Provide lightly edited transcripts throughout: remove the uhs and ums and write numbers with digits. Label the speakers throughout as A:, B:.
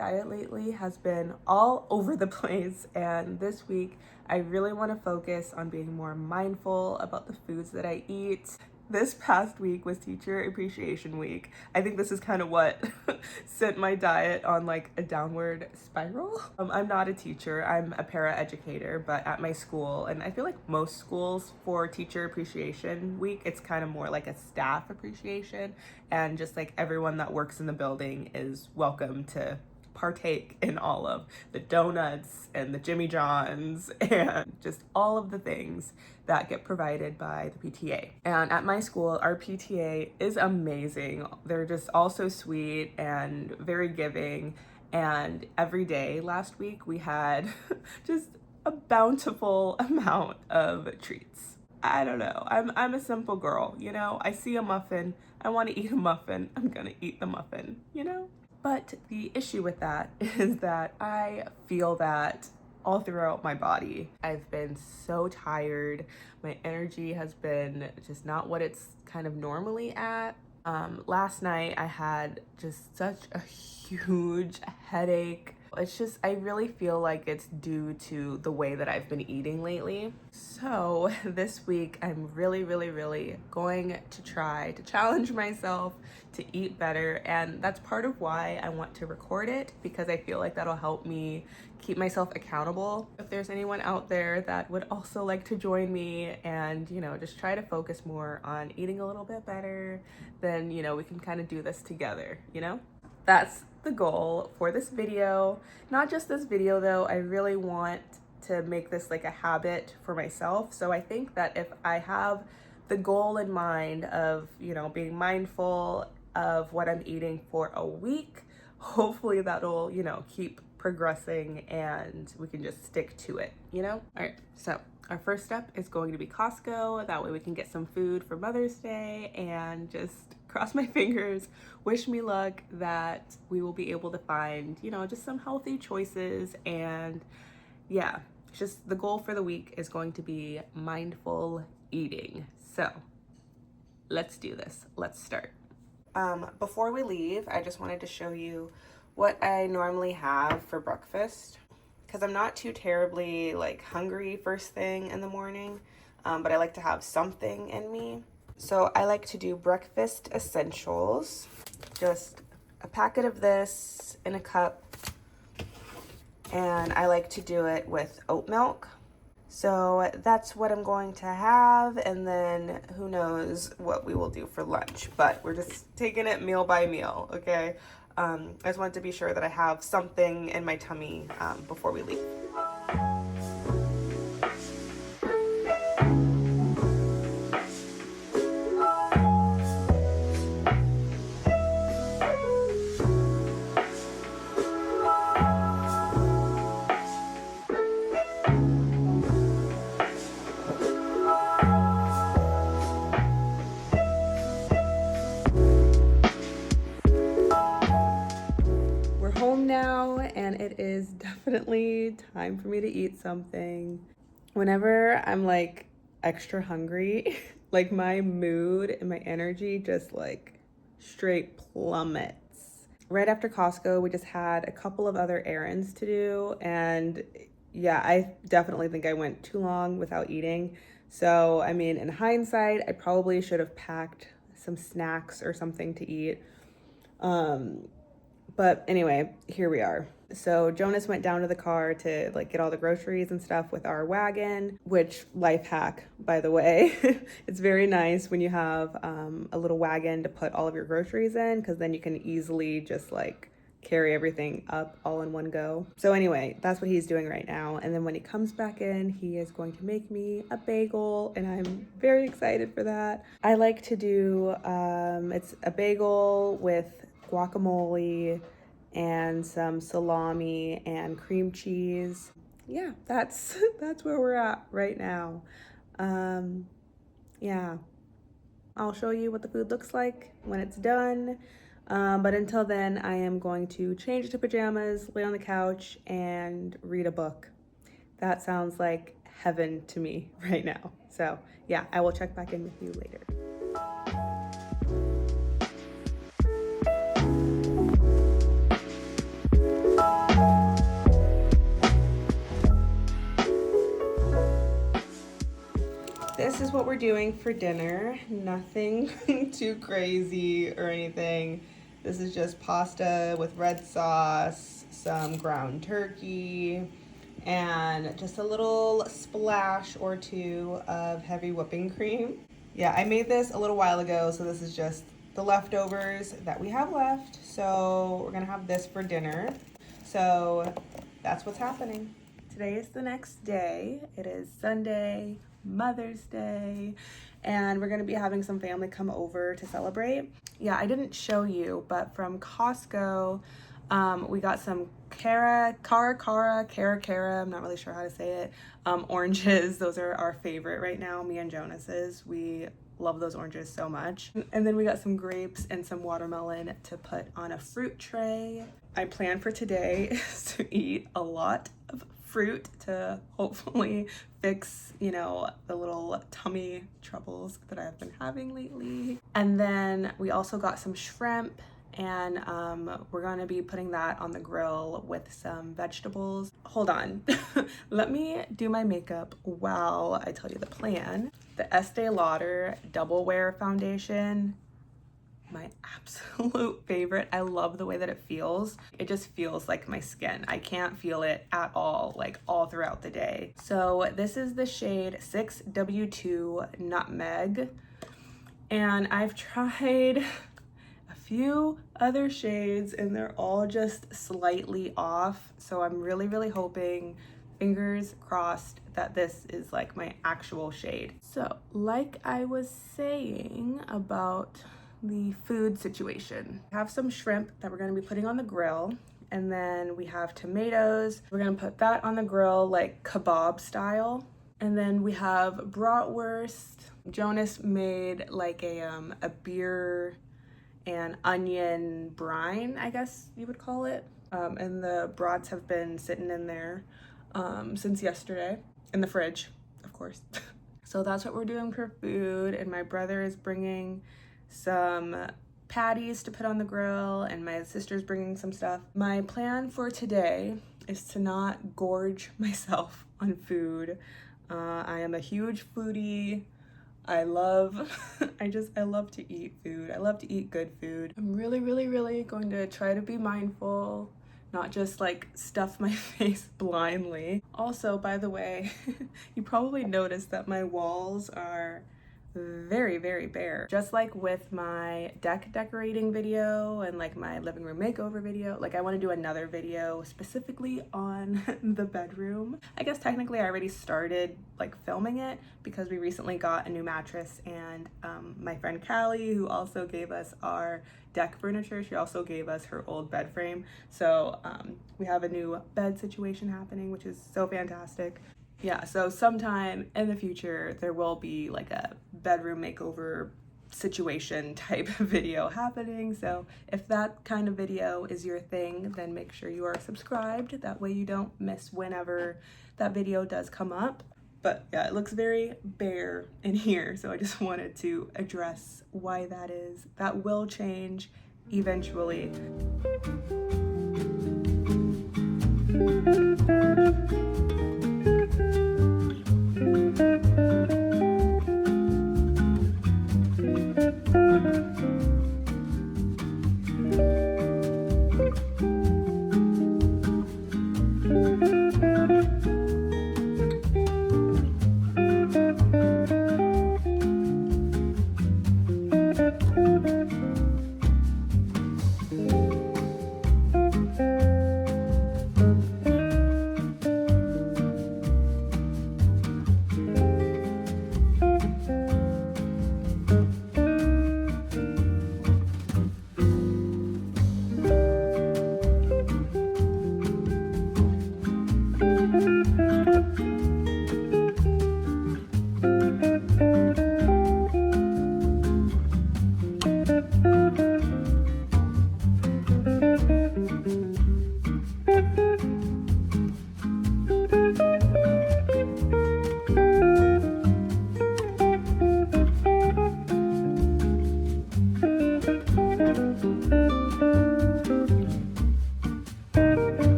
A: diet lately has been all over the place, and this week I really want to focus on being more mindful about the foods that I eat. This past week was Teacher Appreciation Week. I think this is kind of what sent my diet on like a downward spiral. I'm not a teacher, I'm a paraeducator, but at my school, and I feel like most schools for Teacher Appreciation Week, it's kind of more like a staff appreciation, and just like everyone that works in the building is welcome to partake in all of the donuts and the Jimmy Johns and just all of the things that get provided by the PTA. And at my school, our PTA is amazing. They're just all so sweet and very giving. And every day last week, we had just a bountiful amount of treats. I don't know. I'm a simple girl, you know? I see a muffin, I want to eat a muffin, I'm gonna eat the muffin, you know? But the issue with that is that I feel that all throughout my body. I've been so tired. My energy has been just not what it's kind of normally at. Last night I had just such a huge headache. It's just, I really feel like it's due to the way that I've been eating lately. So this week I'm really going to try to challenge myself to eat better. And that's part of why I want to record it, because I feel like that'll help me keep myself accountable. If there's anyone out there that would also like to join me and, you know, just try to focus more on eating a little bit better, then, you know, we can kind of do this together, you know? That's the goal for this video. Not just this video though, I really want to make this like a habit for myself. So I think that if I have the goal in mind of, you know, being mindful of what I'm eating for a week, hopefully that'll, you know, keep progressing and we can just stick to it, you know? All right, so our first step is going to be Costco. That way we can get some food for Mother's Day, and just cross my fingers, wish me luck that we will be able to find, you know, just some healthy choices. And yeah, just the goal for the week is going to be mindful eating. So let's do this. Let's start. Before we leave, I just wanted to show you what I normally have for breakfast, because I'm not too terribly like hungry first thing in the morning, but I like to have something in me. So I like to do breakfast essentials, just a packet of this in a cup, and I like to do it with oat milk. So that's what I'm going to have, and then who knows what we will do for lunch, but we're just taking it meal by meal, okay? I just wanted to be sure that I have something in my tummy before we leave. Home now, and it is definitely time for me to eat something. Whenever I'm like extra hungry, like my mood and my energy just like straight plummets. Right after Costco, we just had a couple of other errands to do, and yeah, I definitely think I went too long without eating. So, I mean, in hindsight, I probably should have packed some snacks or something to eat. But anyway, here we are. So Jonas went down to the car to like get all the groceries and stuff with our wagon, which, life hack, by the way. It's very nice when you have a little wagon to put all of your groceries in, because then you can easily just like carry everything up all in one go. So anyway, that's what he's doing right now. And then when he comes back in, he is going to make me a bagel, and I'm very excited for that. I like to do, it's a bagel with guacamole and some salami and cream cheese. Yeah, that's where we're at right now. Yeah, I'll show you what the food looks like when it's done. But until then, I am going to change to pajamas, lay on the couch, and read a book. That sounds like heaven to me right now. So yeah, I will check back in with you later. this is what we're doing for dinner. Nothing too crazy or anything. This is just pasta with red sauce, some ground turkey, and just a little splash or two of heavy whipping cream. Yeah, I made this a little while ago, so this is just the leftovers that we have left. So we're gonna have this for dinner. So that's what's happening. Today is the next day. It is Sunday, Mother's Day, and we're gonna be having some family come over to celebrate. Yeah, I didn't show you, but from Costco, we got some Cara, I'm not really sure how to say it, oranges. Those are our favorite right now, me and Jonas's. We love those oranges so much. And then we got some grapes and some watermelon to put on a fruit tray. My plan for today is to eat a lot of fruit to hopefully fix, you know, the little tummy troubles that I've been having lately. And then we also got some shrimp, and we're gonna be putting that on the grill with some vegetables. Hold on, let me do my makeup while I tell you the plan. The Estee Lauder Double Wear Foundation, my absolute favorite. I love the way that it feels. It just feels like my skin. I can't feel it at all, like all throughout the day. So this is the shade 6W2 Nutmeg, and I've tried a few other shades and they're all just slightly off. So I'm really hoping, fingers crossed, that this is like my actual shade. So like I was saying about the food situation, I have some shrimp that we're going to be putting on the grill, and then we have tomatoes. We're going to put that on the grill like kebab style, and then we have bratwurst. Jonas made like a beer and onion brine, I guess you would call it, and the brats have been sitting in there since yesterday in the fridge, of course. So that's what we're doing for food, and my brother is bringing some patties to put on the grill, and my sister's bringing some stuff. My plan for today is to not gorge myself on food. I am a huge foodie. I love to eat food. I love to eat good food. I'm really going to try to be mindful, not just like stuff my face blindly. Also, by the way, you probably noticed that my walls are very bare. Just like with my deck decorating video and like my living room makeover video, like I want to do another video specifically on the bedroom. I guess technically I already started like filming it because we recently got a new mattress, and my friend Callie, who also gave us our deck furniture, she also gave us her old bed frame. So we have a new bed situation happening, which is so fantastic. Yeah, so sometime in the future, there will be like a bedroom makeover situation type video happening. So if that kind of video is your thing, then make sure you are subscribed. That way you don't miss whenever that video does come up. But yeah, it looks very bare in here, so I just wanted to address why that is. That will change eventually.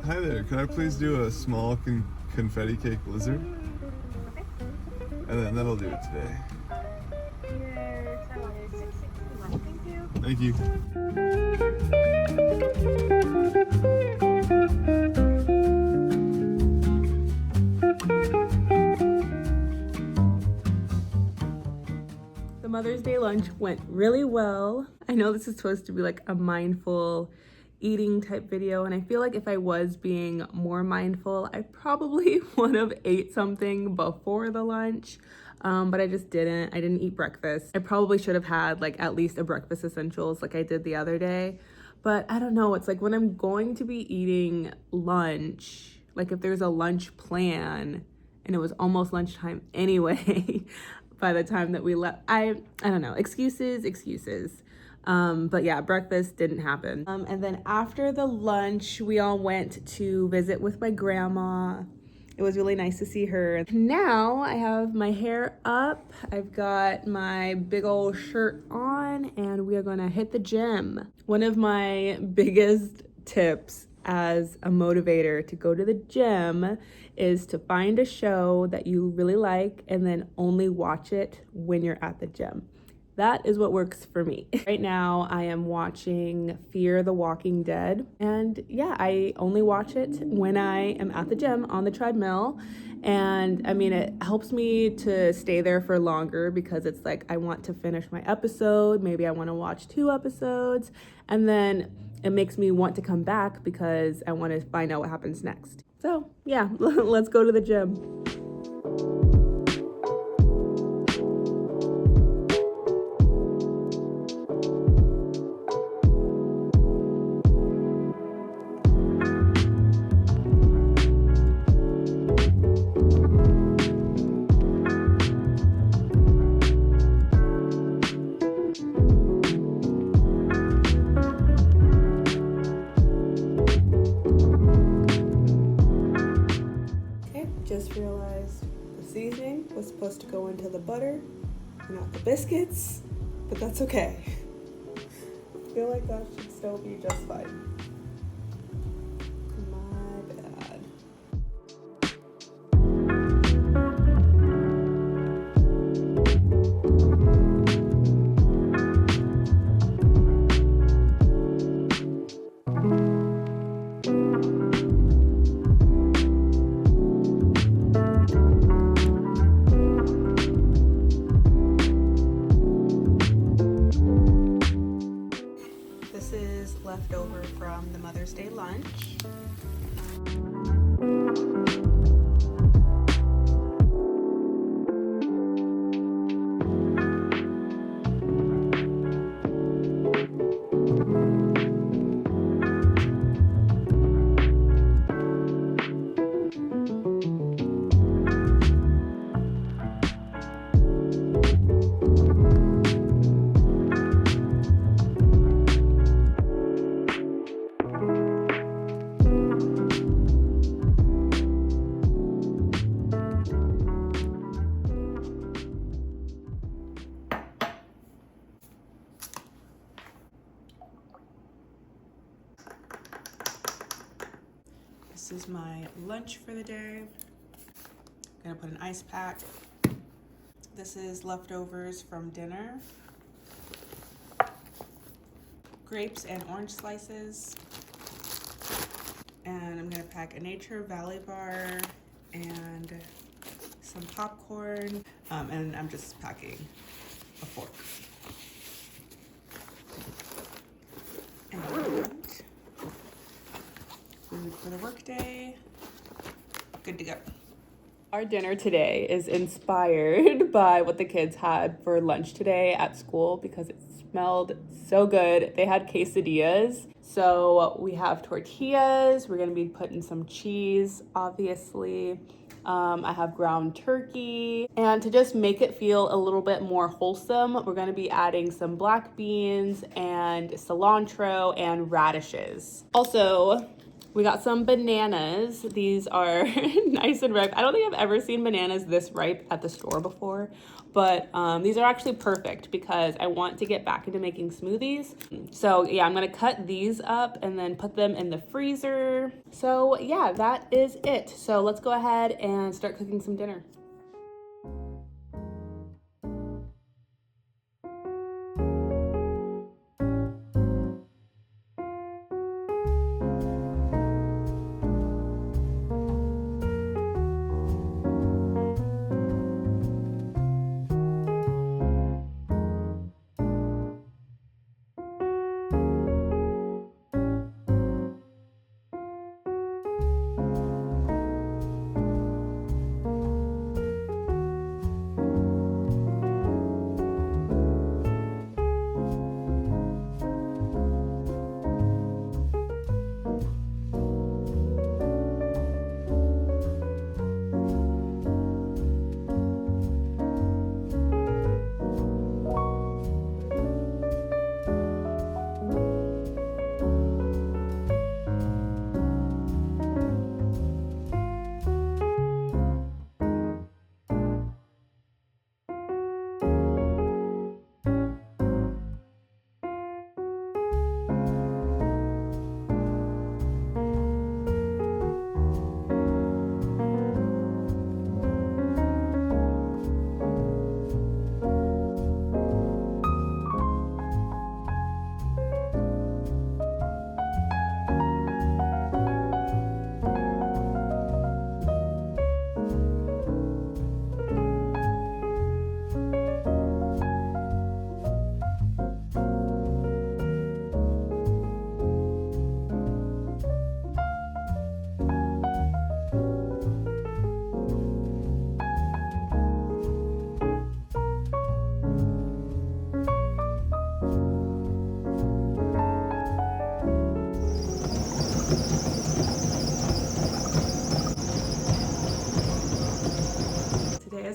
B: Hi there, can I please do a small confetti cake blizzard? And then that'll do it today.
C: Your total is $661. Thank
B: Thank
C: you.
B: you.
A: The Mother's Day lunch went really well. I know this is supposed to be like a mindful eating type video, and I feel like if I was being more mindful, I probably would have ate something before the lunch. But I just didn't. I didn't eat breakfast. I probably should have had like at least a breakfast essentials like I did the other day. But I don't know. It's like when I'm going to be eating lunch, like if there's a lunch plan and it was almost lunchtime anyway, by the time that we left, I don't know. Excuses. But yeah, breakfast didn't happen. And then after the lunch, we all went to visit with my grandma. It was really nice to see her. Now I have my hair up. I've got my big old shirt on and we are gonna hit the gym. One of my biggest tips as a motivator to go to the gym is to find a show that you really like and then only watch it when you're at the gym. That is what works for me. Right now, I am watching Fear the Walking Dead. And yeah, I only watch it when I am at the gym on the treadmill. And I mean, it helps me to stay there for longer because it's like I want to finish my episode. Maybe I want to watch 2 episodes. And then it makes me want to come back because I want to find out what happens next. So yeah, let's go to the gym. Just realized the seasoning was supposed to go into the butter, not the biscuits, but that's okay. I feel like that should still be just fine. My bad. This is leftover from the Mother's Day lunch. This is my lunch for the day. I'm gonna put an ice pack. This is leftovers from dinner. Grapes and orange slices. And I'm gonna pack a Nature Valley bar and some popcorn. And I'm just packing a fork. And food for the workday. Good to go. Our dinner today is inspired by what the kids had for lunch today at school because it smelled so good. They had quesadillas. So we have tortillas. We're gonna be putting some cheese, obviously. I have ground turkey. And to just make it feel a little bit more wholesome, we're gonna be adding some black beans and cilantro and radishes. Also, We got some bananas. These are nice and ripe. I don't think I've ever seen bananas this ripe at the store before, but these are actually perfect because I want to get back into making smoothies. So yeah, I'm gonna cut these up and then put them in the freezer. So yeah, that is it. So let's go ahead and start cooking some dinner.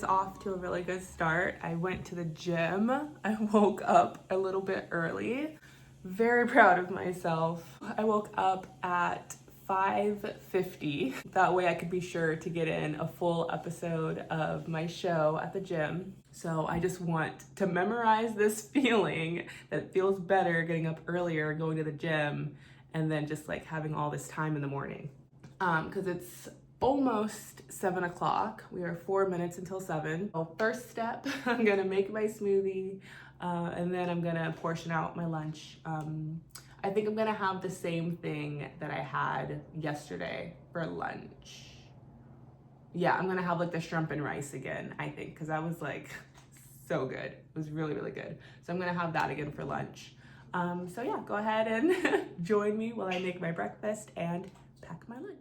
A: Off to a really good start. I went to the gym. I woke up a little bit early. Very proud of myself. I woke up at 5:50. That way I could be sure to get in a full episode of my show at the gym. So I just want to memorize this feeling that it feels better getting up earlier, going to the gym, and then just like having all this time in the morning. Because it's almost 7 o'clock. We are 4 minutes until 7. So first step, I'm gonna make my smoothie and then I'm gonna portion out my lunch. I think I'm gonna have the same thing that I had yesterday for lunch. Yeah, I'm gonna have like the shrimp and rice again, I think, because that was like so good. It was really, really good. So I'm gonna have that again for lunch. So yeah, go ahead and join me while I make my breakfast and pack my lunch.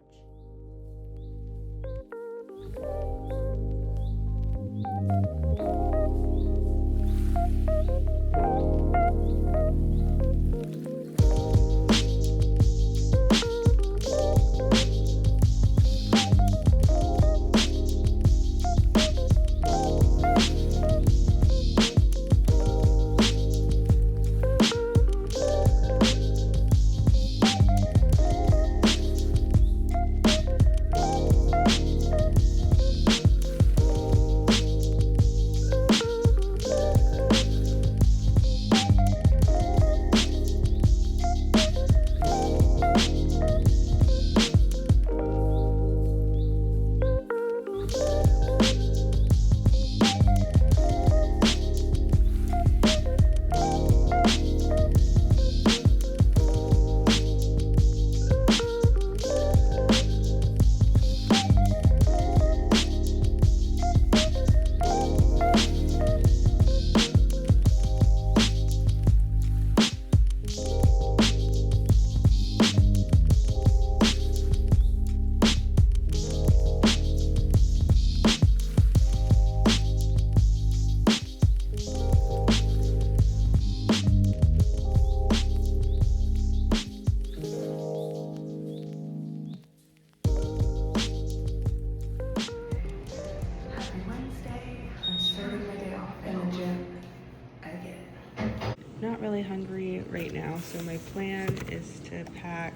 A: Not really hungry right now, so my plan is to pack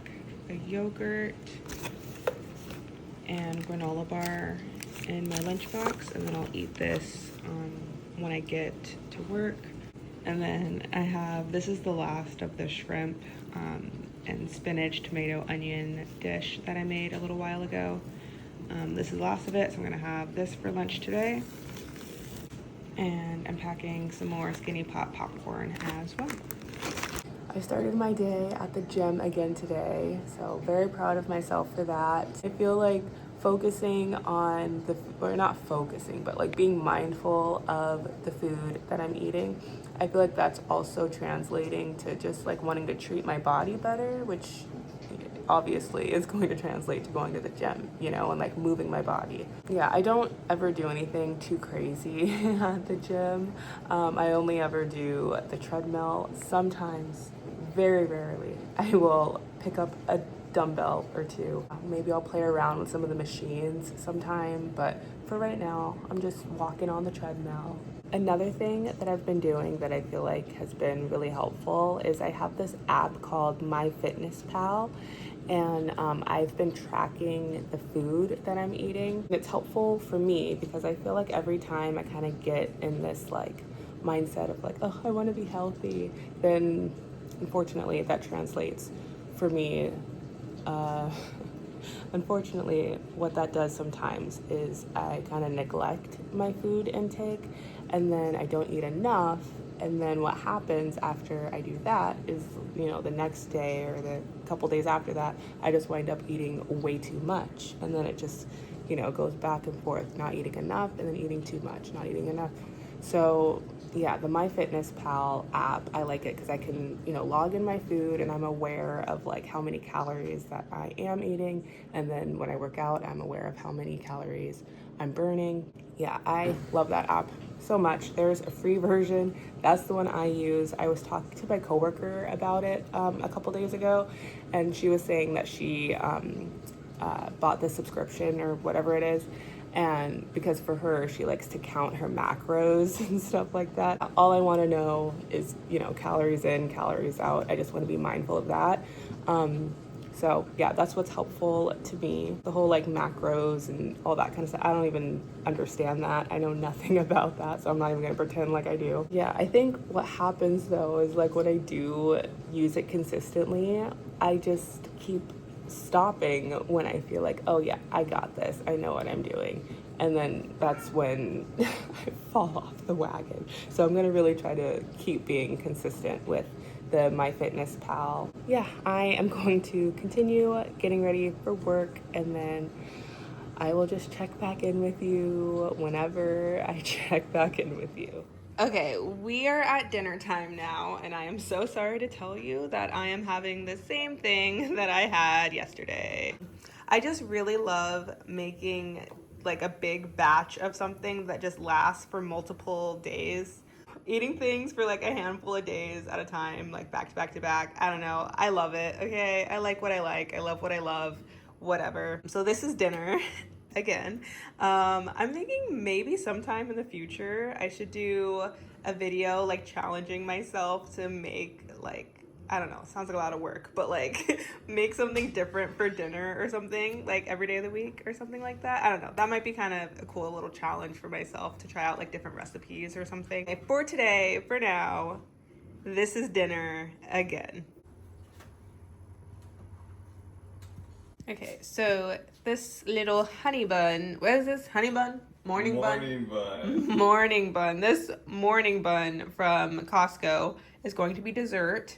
A: a yogurt and granola bar in my lunchbox, and then I'll eat this when I get to work. And then I have, this is the last of the shrimp and spinach, tomato, onion dish that I made a little while ago. This is the last of it, so I'm gonna have this for lunch today. And I'm packing some more Skinny Pop popcorn as well. I started my day at the gym again today, so very proud of myself for that. I feel like focusing on or not focusing, but like being mindful of the food that I'm eating, I feel like that's also translating to just like wanting to treat my body better, which obviously is going to translate to going to the gym, you know, and like moving my body. Yeah, I don't ever do anything too crazy at the gym. I only ever do the treadmill. Sometimes, very rarely, I will pick up a dumbbell or two. Maybe I'll play around with some of the machines sometime, but for right now, I'm just walking on the treadmill. Another thing that I've been doing that I feel like has been really helpful is I have this app called MyFitnessPal, and I've been tracking the food that I'm eating. It's helpful for me because I feel like every time I kind of get in this like mindset of like, oh, I want to be healthy, then unfortunately that translates for me. Unfortunately, what that does sometimes is I kind of neglect my food intake, and then I don't eat enough, and then what happens after I do that is, you know, the next day or the couple days after that, I just wind up eating way too much, and then it just, you know, goes back and forth, not eating enough and then eating too much, not eating enough. So yeah, the MyFitnessPal app, I like it because I can, you know, log in my food and I'm aware of like how many calories that I am eating. And then when I work out, I'm aware of how many calories I'm burning. Yeah, I love that app so much. There's a free version. That's the one I use. I was talking to my coworker about it a couple days ago, and she was saying that she bought the subscription or whatever it is. And because for her, she likes to count her macros and stuff like that. All I want to know is, you know, calories in, calories out. I just want to be mindful of that. So yeah, that's what's helpful to me. The whole like macros and all that kind of stuff. I don't even understand that. I know nothing about that, so I'm not even gonna pretend like I do. Yeah, I think what happens though is like when I do use it consistently, I just keep stopping when I feel like, oh yeah, I got this, I know what I'm doing, and then that's when I fall off the wagon. So I'm gonna really try to keep being consistent with the MyFitnessPal. Yeah, I am going to continue getting ready for work, and then I will just check back in with you whenever I check back in with you. Okay, we are at dinner time now, and I am so sorry to tell you that I am having the same thing that I had yesterday. I just really love making like a big batch of something that just lasts for multiple days. Eating things for like a handful of days at a time, like back to back to back. I don't know. I love it, okay? I like what I like. I love what I love. Whatever. So this is dinner. Again, I'm thinking maybe sometime in the future I should do a video like challenging myself to make like, I don't know, sounds like a lot of work, but like make something different for dinner or something like every day of the week or something like that. I don't know, that might be kind of a cool little challenge for myself to try out like different recipes or something. Okay, for today, for now, this is dinner again. Okay, so this little honey bun, what is this? Honey bun? Morning bun? Morning bun. This morning bun from Costco is going to be dessert.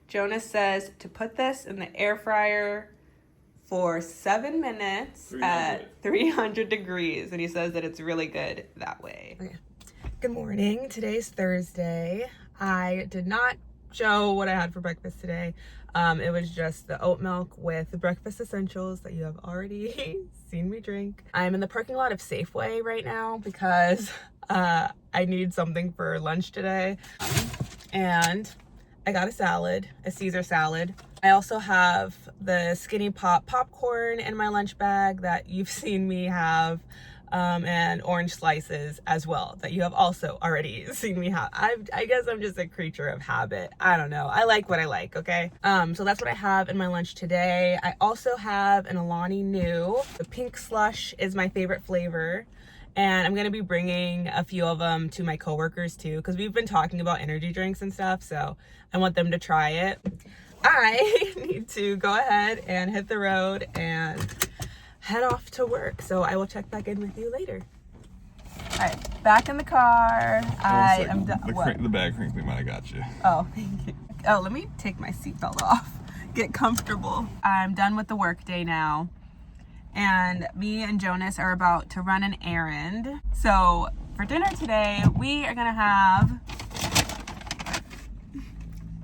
A: Jonas says to put this in the air fryer for 7 minutes at 300 degrees, and he says that it's really good that way. Okay. Good morning. Today's Thursday. I did not show what I had for breakfast today. It was just the oat milk with the breakfast essentials that you have already seen me drink. I'm in the parking lot of Safeway right now because I need something for lunch today. And I got a salad, a Caesar salad. I also have the Skinny Pop popcorn in my lunch bag that you've seen me have and orange slices as well that you have also already seen me have. I guess I'm just a creature of habit. I don't know. I like what I like, okay? So that's what I have in my lunch today. I also have an Alani Nu. The pink slush is my favorite flavor. And I'm gonna be bringing a few of them to my coworkers too, because we've been talking about energy drinks and stuff, so I want them to try it. I need to go ahead and hit the road and head off to work, so I will check back in with you later. All right, back in the car. I am done.
B: The bag crinkly might have got you.
A: Oh, thank you. Oh, let me take my seatbelt off, get comfortable. I'm done with the work day now, and me and Jonas are about to run an errand. So for dinner today, we are gonna have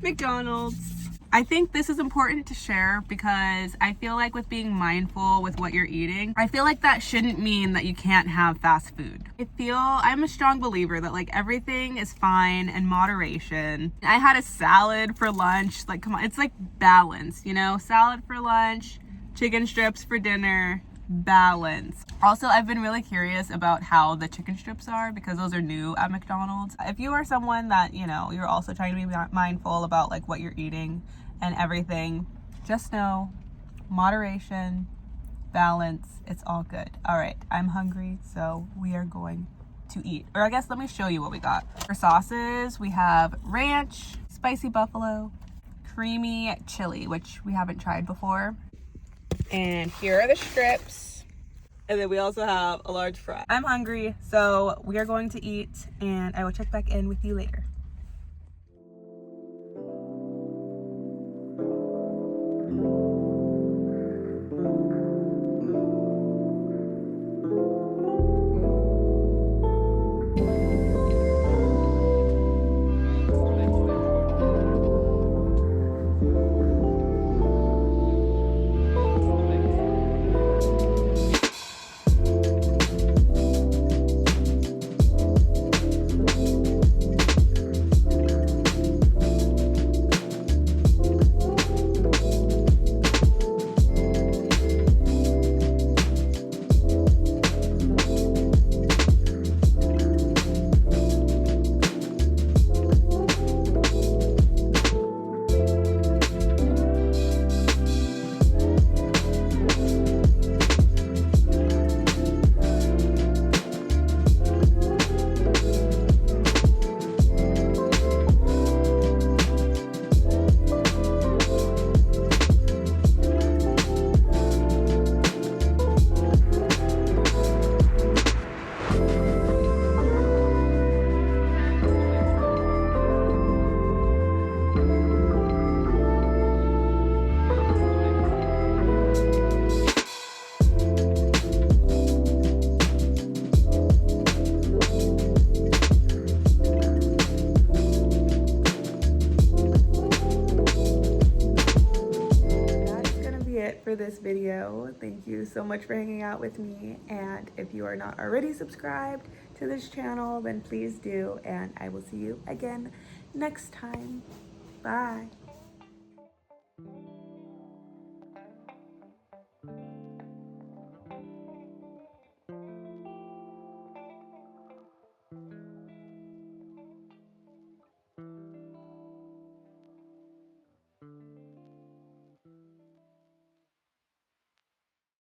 A: McDonald's. I think this is important to share because I feel like with being mindful with what you're eating, I feel like that shouldn't mean that you can't have fast food. I'm a strong believer that like everything is fine in moderation. I had a salad for lunch. Like, come on, it's like balance, you know? Salad for lunch, chicken strips for dinner, balance. Also, I've been really curious about how the chicken strips are because those are new at McDonald's. If you are someone that, you know, you're also trying to be mindful about like what you're eating and everything, just know moderation, balance, it's all good. All right, I'm hungry, so we are going to eat. Or I guess let me show you what we got. For sauces, we have ranch, spicy buffalo, creamy chili, which we haven't tried before. And here are the strips. And then we also have a large fry. I'm hungry, so we are going to eat, and I will check back in with you later. For this video. Thank you so much for hanging out with me, and if you are not already subscribed to this channel, then please do, and I will see you again next time. Bye.